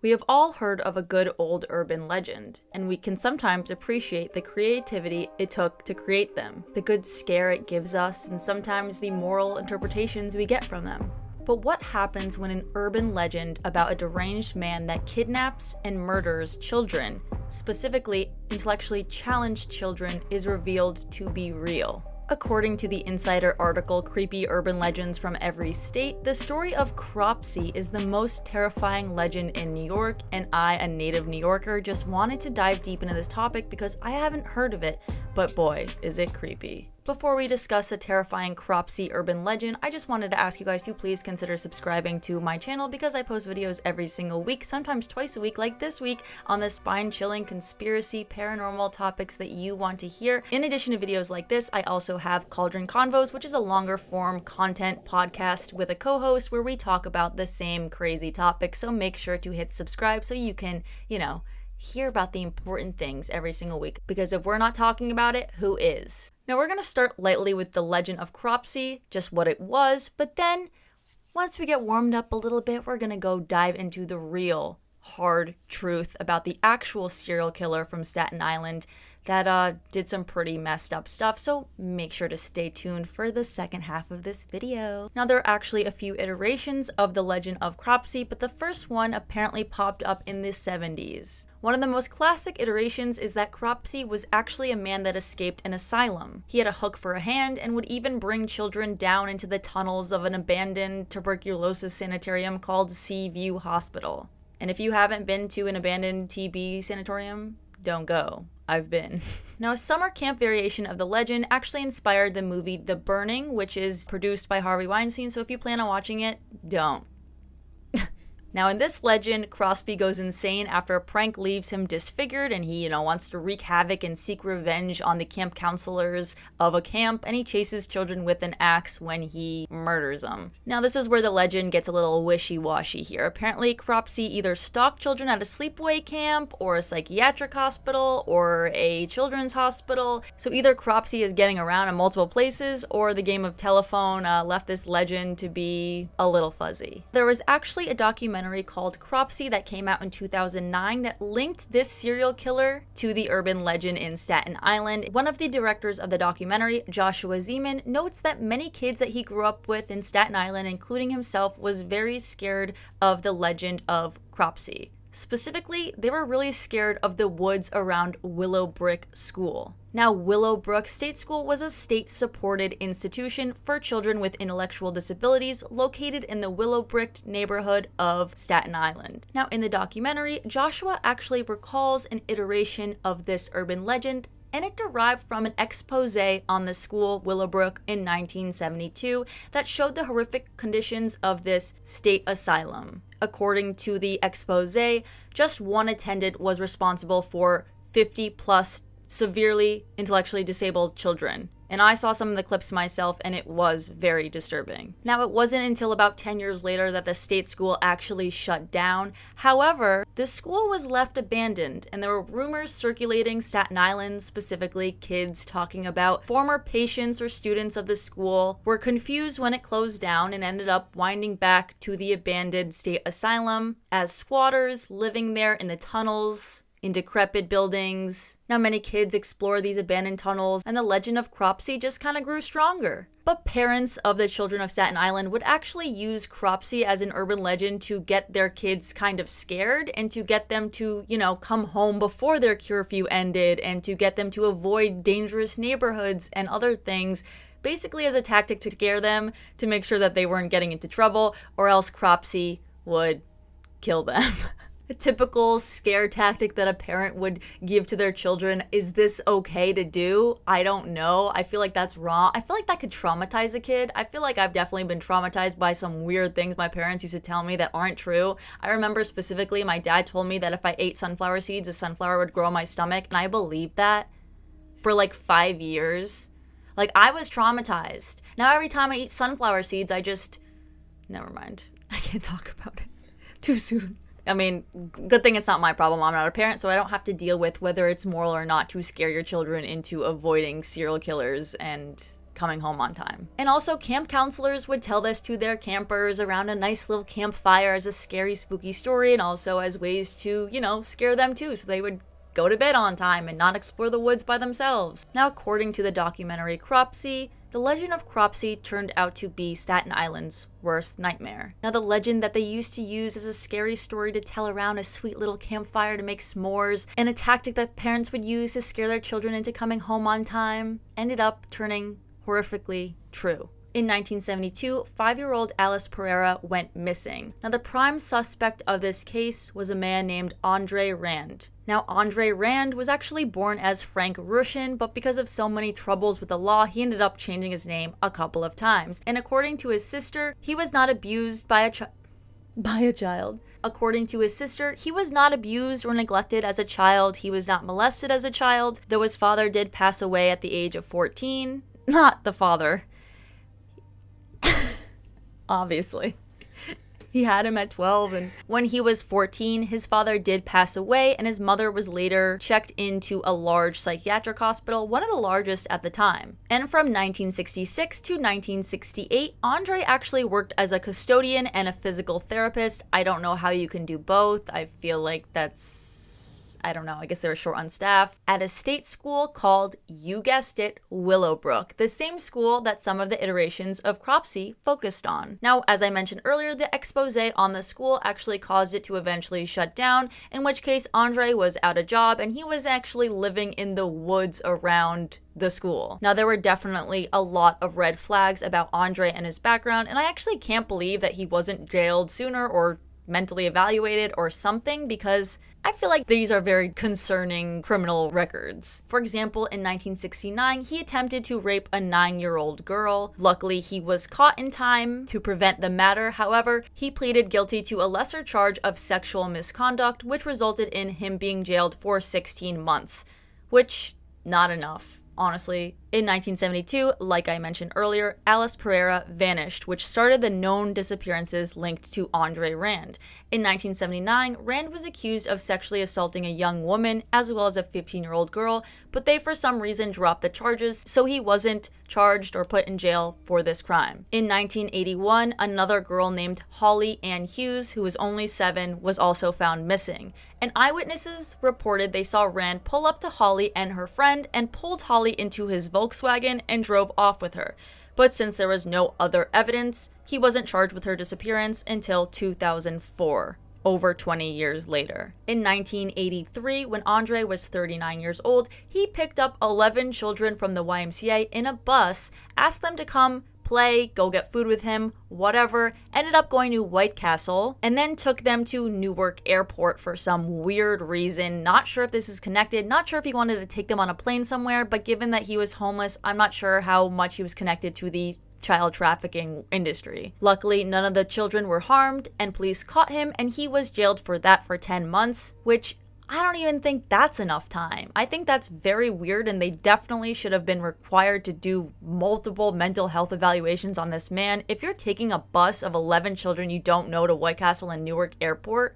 We have all heard of a good old urban legend, and we can sometimes appreciate the creativity it took to create them, the good scare it gives us, and sometimes the moral interpretations we get from them. But what happens when an urban legend about a deranged man that kidnaps and murders children, specifically intellectually challenged children, is revealed to be real? According to the Insider article Creepy Urban Legends from Every State, the story of Cropsey is the most terrifying legend in New York, and I, a native New Yorker, just wanted to dive deep into this topic because I haven't heard of it, but boy, is it creepy. Before we discuss the terrifying Cropsey urban legend, I just wanted to ask you guys to please consider subscribing to my channel because I post videos every single week, sometimes twice a week, like this week, on the spine-chilling, conspiracy, paranormal topics that you want to hear. In addition to videos like this, I also have Cauldron Convos, which is a longer form content podcast with a co-host where we talk about the same crazy topic, so make sure to hit subscribe so you can, hear about the important things every single week, because if we're not talking about it, who is? Now we're going to start lightly with the Legend of Cropsey, just what it was, but then once we get warmed up a little bit, we're going to go dive into the real hard truth about the actual serial killer from Staten Island that did some pretty messed up stuff, so make sure to stay tuned for the second half of this video. Now, there are actually a few iterations of the Legend of Cropsey, but the first one apparently popped up in the 70s. One of the most classic iterations is that Cropsey was actually a man that escaped an asylum. He had a hook for a hand and would even bring children down into the tunnels of an abandoned tuberculosis sanitarium called Seaview Hospital. And if you haven't been to an abandoned TB sanatorium, don't go. I've been. Now, a summer camp variation of the legend actually inspired the movie The Burning, which is produced by Harvey Weinstein, so if you plan on watching it, don't. Now, in this legend, Cropsey goes insane after a prank leaves him disfigured, and he, wants to wreak havoc and seek revenge on the camp counselors of a camp, and he chases children with an axe when he murders them. Now, this is where the legend gets a little wishy-washy here. Apparently, Cropsey either stalked children at a sleepaway camp, or a psychiatric hospital, or a children's hospital. So either Cropsey is getting around in multiple places, or the game of telephone left this legend to be a little fuzzy. There was actually a documentary called Cropsey that came out in 2009 that linked this serial killer to the urban legend in Staten Island. One of the directors of the documentary, Joshua Zeman, notes that many kids that he grew up with in Staten Island, including himself, was very scared of the Legend of Cropsey. Specifically, they were really scared of the woods around Willowbrook School. Now, Willowbrook State School was a state-supported institution for children with intellectual disabilities located in the Willowbrook neighborhood of Staten Island. Now, in the documentary, Joshua actually recalls an iteration of this urban legend, and it derived from an expose on the school Willowbrook in 1972 that showed the horrific conditions of this state asylum. According to the expose, just one attendant was responsible for 50 plus severely intellectually disabled children. And I saw some of the clips myself, and it was very disturbing. Now, it wasn't until about 10 years later that the state school actually shut down. However, the school was left abandoned, and there were rumors circulating Staten Island, specifically kids talking about former patients or students of the school were confused when it closed down and ended up winding back to the abandoned state asylum as squatters living there in the tunnels, in decrepit buildings. Now, many kids explore these abandoned tunnels, and the Legend of Cropsey just kind of grew stronger. But parents of the children of Staten Island would actually use Cropsey as an urban legend to get their kids kind of scared and to get them to, come home before their curfew ended and to get them to avoid dangerous neighborhoods and other things, basically as a tactic to scare them, to make sure that they weren't getting into trouble, or else Cropsey would kill them. A typical scare tactic that a parent would give to their children. Is this okay to do? I don't know. I feel like that's wrong. I feel like that could traumatize a kid. I feel like I've definitely been traumatized by some weird things my parents used to tell me that aren't true. I remember specifically my dad told me that if I ate sunflower seeds, a sunflower would grow on my stomach, and I believed that for like 5 years. Like, I was traumatized. Now every time I eat sunflower seeds, never mind. I can't talk about it. Too soon. I mean, good thing it's not my problem. I'm not a parent, so I don't have to deal with whether it's moral or not to scare your children into avoiding serial killers and coming home on time. And also, camp counselors would tell this to their campers around a nice little campfire as a scary, spooky story, and also as ways to, scare them too, so they would go to bed on time and not explore the woods by themselves. Now, according to the documentary Cropsey, the Legend of Cropsey turned out to be Staten Island's worst nightmare. Now, the legend that they used to use as a scary story to tell around a sweet little campfire to make s'mores, and a tactic that parents would use to scare their children into coming home on time, ended up turning horrifically true. In 1972, 5-year-old Alice Pereira went missing. Now, the prime suspect of this case was a man named Andre Rand. Now, Andre Rand was actually born as Frank Rushin, but because of so many troubles with the law, he ended up changing his name a couple of times. And according to his sister, he was not abused by a child. According to his sister, he was not abused or neglected as a child. He was not molested as a child, though his father did pass away at the age of 14. Not the father. Obviously. He had him at 12, and when he was 14, his father did pass away, and his mother was later checked into a large psychiatric hospital, one of the largest at the time. And from 1966 to 1968, Andre actually worked as a custodian and a physical therapist. I don't know how you can do both. I feel like I don't know, I guess they were short on staff, at a state school called, you guessed it, Willowbrook, the same school that some of the iterations of Cropsey focused on. Now, as I mentioned earlier, the expose on the school actually caused it to eventually shut down, in which case Andre was out of job and he was actually living in the woods around the school. Now, there were definitely a lot of red flags about Andre and his background, and I actually can't believe that he wasn't jailed sooner or mentally evaluated or something, because I feel like these are very concerning criminal records. For example, in 1969, he attempted to rape a 9-year-old girl. Luckily, he was caught in time to prevent the matter. However, he pleaded guilty to a lesser charge of sexual misconduct, which resulted in him being jailed for 16 months, which, not enough. Honestly, in 1972, like I mentioned earlier, Alice Pereira vanished, which started the known disappearances linked to Andre Rand. In 1979, Rand was accused of sexually assaulting a young woman as well as a 15-year-old girl, but they for some reason dropped the charges, so he wasn't charged or put in jail for this crime. In 1981, another girl named Holly Ann Hughes, who was only 7, was also found missing. And eyewitnesses reported they saw Rand pull up to Holly and her friend and pulled Holly into his Volkswagen and drove off with her. But since there was no other evidence, he wasn't charged with her disappearance until 2004, over 20 years later. In 1983, when Andre was 39 years old, he picked up 11 children from the YMCA in a bus, asked them to come play, go get food with him, whatever, ended up going to White Castle, and then took them to Newark Airport for some weird reason. Not sure if this is connected, not sure if he wanted to take them on a plane somewhere, but given that he was homeless, I'm not sure how much he was connected to the child trafficking industry. Luckily, none of the children were harmed, and police caught him, and he was jailed for that for 10 months, which I don't even think that's enough time. I think that's very weird, and they definitely should have been required to do multiple mental health evaluations on this man. If you're taking a bus of 11 children you don't know to White Castle and Newark Airport,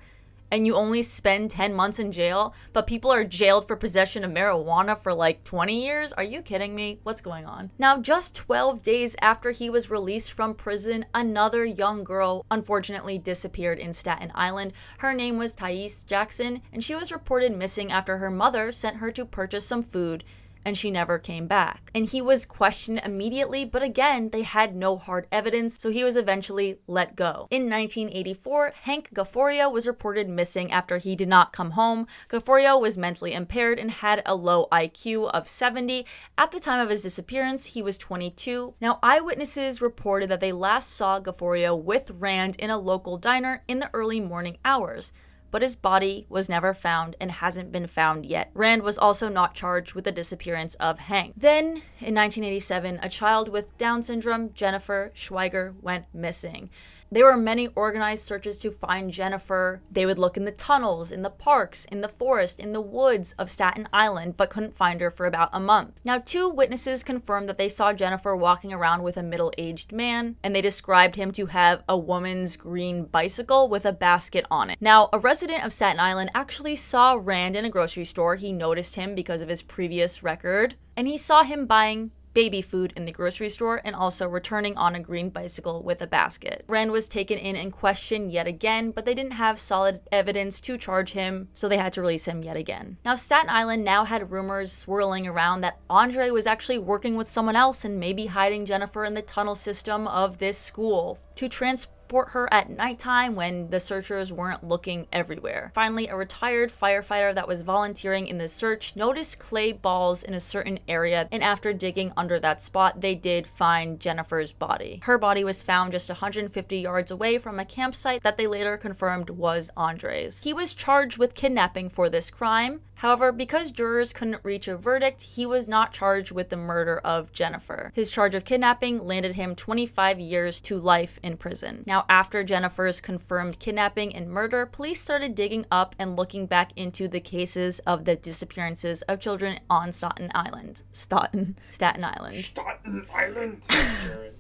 and you only spend 10 months in jail, but people are jailed for possession of marijuana for like 20 years? Are you kidding me? What's going on? Now, just 12 days after he was released from prison, another young girl unfortunately disappeared in Staten Island. Her name was Tiahease Jackson, and she was reported missing after her mother sent her to purchase some food, and she never came back. And he was questioned immediately, but again, they had no hard evidence, so he was eventually let go. In 1984, Hank Gafforio was reported missing after he did not come home. Gafforio was mentally impaired and had a low IQ of 70. At the time of his disappearance, he was 22. Now, eyewitnesses reported that they last saw Gafforio with Rand in a local diner in the early morning hours, but his body was never found and hasn't been found yet. Rand was also not charged with the disappearance of Hank. Then, in 1987, a child with Down syndrome, Jennifer Schweiger, went missing. There were many organized searches to find Jennifer. They would look in the tunnels, in the parks, in the forest, in the woods of Staten Island, but couldn't find her for about a month. Now, 2 witnesses confirmed that they saw Jennifer walking around with a middle-aged man, and they described him to have a woman's green bicycle with a basket on it. Now, a resident of Staten Island actually saw Rand in a grocery store. He noticed him because of his previous record, and he saw him buying baby food in the grocery store and also returning on a green bicycle with a basket. Rand was taken in and questioned yet again, but they didn't have solid evidence to charge him, so they had to release him yet again. Now, Staten Island now had rumors swirling around that Andre was actually working with someone else and maybe hiding Jennifer in the tunnel system of this school to transport her at nighttime when the searchers weren't looking everywhere. Finally, a retired firefighter that was volunteering in the search noticed clay balls in a certain area, and after digging under that spot, they did find Jennifer's body. Her body was found just 150 yards away from a campsite that they later confirmed was Andre's. He was charged with kidnapping for this crime. However, because jurors couldn't reach a verdict, he was not charged with the murder of Jennifer. His charge of kidnapping landed him 25 years to life in prison. Now, after Jennifer's confirmed kidnapping and murder, police started digging up and looking back into the cases of the disappearances of children on Staten Island. Staten Island.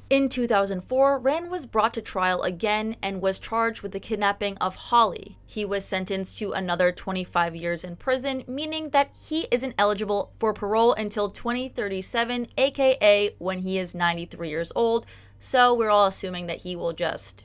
In 2004, Rand was brought to trial again and was charged with the kidnapping of Holly. He was sentenced to another 25 years in prison, meaning that he isn't eligible for parole until 2037, aka when he is 93 years old. So we're all assuming that he will just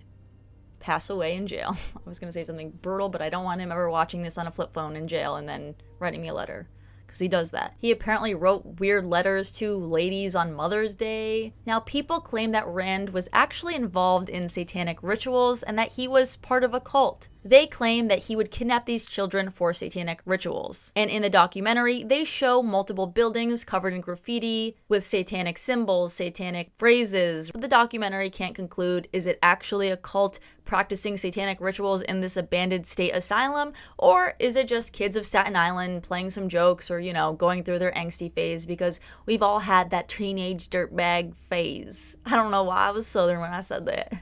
pass away in jail. I was going to say something brutal, but I don't want him ever watching this on a flip phone in jail and then writing me a letter, because he does that. He apparently wrote weird letters to ladies on Mother's Day. Now, people claim that Rand was actually involved in satanic rituals and that he was part of a cult. They claim that he would kidnap these children for satanic rituals. And in the documentary, they show multiple buildings covered in graffiti with satanic symbols, satanic phrases. But the documentary can't conclude, is it actually a cult practicing satanic rituals in this abandoned state asylum? Or is it just kids of Staten Island playing some jokes or, going through their angsty phase? Because we've all had that teenage dirtbag phase. I don't know why I was Southern when I said that.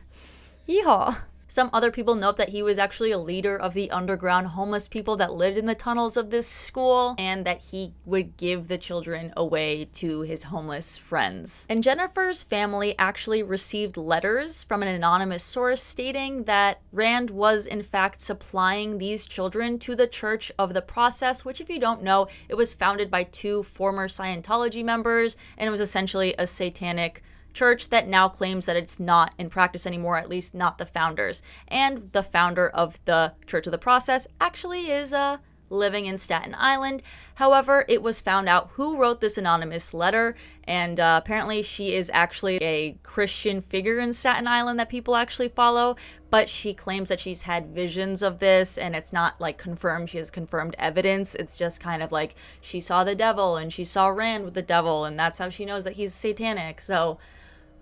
Yeehaw. Some other people note that he was actually a leader of the underground homeless people that lived in the tunnels of this school, and that he would give the children away to his homeless friends. And Jennifer's family actually received letters from an anonymous source stating that Rand was in fact supplying these children to the Church of the Process, which, if you don't know, it was founded by 2 former Scientology members, and it was essentially a satanic church that now claims that it's not in practice anymore, at least not the founders. And the founder of the Church of the Process actually is living in Staten Island. However, it was found out who wrote this anonymous letter, and apparently she is actually a Christian figure in Staten Island that people actually follow, but she claims that she's had visions of this, and it's not like confirmed. She has confirmed evidence. It's just kind of like she saw the devil and she saw Rand with the devil, and that's how she knows that he's satanic. So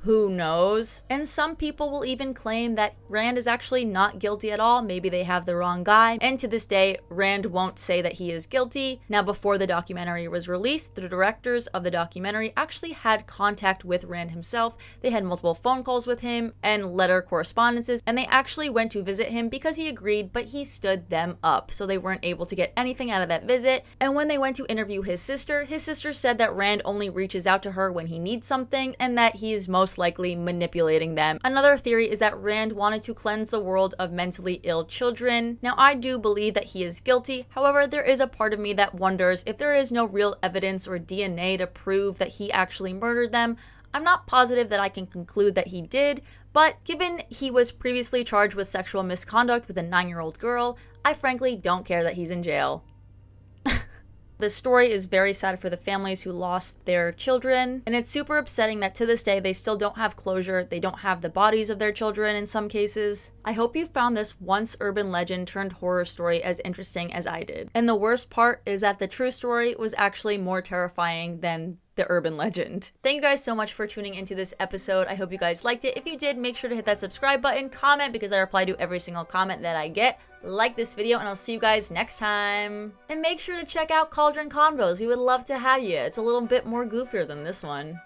who knows? And some people will even claim that Rand is actually not guilty at all. Maybe they have the wrong guy. And to this day, Rand won't say that he is guilty. Now, before the documentary was released, the directors of the documentary actually had contact with Rand himself. They had multiple phone calls with him and letter correspondences, and they actually went to visit him because he agreed, but he stood them up. So they weren't able to get anything out of that visit. And when they went to interview his sister said that Rand only reaches out to her when he needs something, and that he is most likely manipulating them. Another theory is that Rand wanted to cleanse the world of mentally ill children. Now, I do believe that he is guilty. However, there is a part of me that wonders if there is no real evidence or DNA to prove that he actually murdered them. I'm not positive that I can conclude that he did, but given he was previously charged with sexual misconduct with a 9-year-old girl, I frankly don't care that he's in jail. The story is very sad for the families who lost their children, and it's super upsetting that to this day they still don't have closure. They don't have the bodies of their children in some cases. I hope you found this once urban legend turned horror story as interesting as I did. And the worst part is that the true story was actually more terrifying than the urban legend. Thank you guys so much for tuning into this episode. I hope you guys liked it. If you did, make sure to hit that subscribe button, comment, because I reply to every single comment that I get. Like this video, and I'll see you guys next time. And make sure to check out Cauldron Convos. We would love to have you. It's a little bit more goofier than this one.